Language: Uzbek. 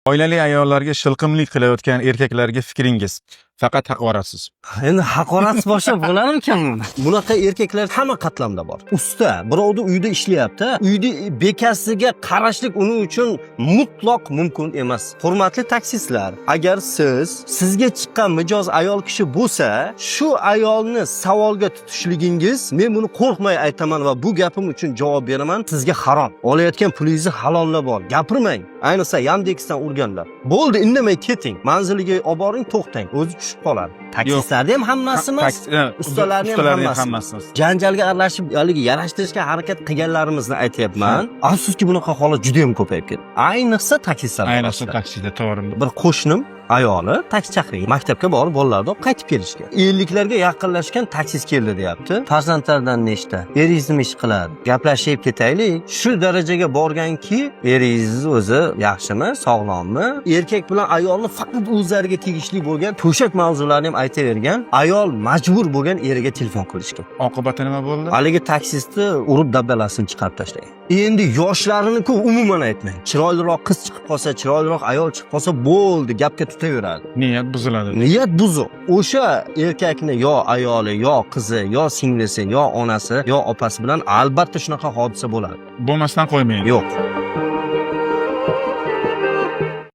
Oilali ayollarga shilqimlik qilayotgan erkaklarga fikringiz? Faqat haqorasiz. Endi haqorat boshqa bo'larmikan? Bunaqa erkaklar hamma qatlamda bor. Usta, birovni uyda ishlayapti. Uyda bekasiga qarashlik uning uchun mutlaq mumkin emas. Hurmatli taksistlar, agar sizga chiqqan mijoz ayol kishi bo'lsa, shu ayolni savolga tutishligingiz, men buni qo'rqmay aytaman va bu gapim uchun javob beraman, sizga harom. Olayotgan pulingizni halollab ol. Gapirmang. Ayniqsa Yandexdan urganlar. Bo'ldi, indamay keting. Manziliga olib boring, to'xtang. O'zi tushib qoladi. Taksistlarni ham hammasi emas, ustalarni ham hammasi. Janjalga aralashib, haligi yarashtirishga harakat qilganlarimizni aytayapman. Afsuski bunaqa holat juda ham ko'payib ketdi. Ayniqsa taksistlar. Ayniqsa taksida, to'g'rimi? Bir qo'shnim ayoli taksi chaqirgan. Maktabga borib bolalarni olib qaytib kelishgan. 50 yaqinlashgan taksist keldi deyapti. Farzandlardan nechta? Eringiz nima ish qiladi? Gaplashib ketaylik. Shu darajaga borganki, eringiz o'zi yaxshimi, sog'lommi? Erkak bilan ayolni faqat o'zlariga tegishli bo'lgan to'shak mavzularni ham aytavergan. Ayol majbur bo'lgan eriga telefon qilishga. Oqibati nima bo'ldi? Haligi taksistni urib dabdalasini chiqarib tashlagan. Endi yoshlarini-ku umuman aytmang. Chiroyliroq qiz chiqib qolsa, chiroyliroq ayol chiqib qolsa bo'ldi, gapga tutaveradi. Niyat buziladi. Niyat buzuq. O'sha erkakni yo ayoli, yo qizi, yo singlisi, yo onasi, yo opasi bilan albatta shunaqa hodisa bo'ladi. Bo'lmasdan qo'ymaydi. Yo'q.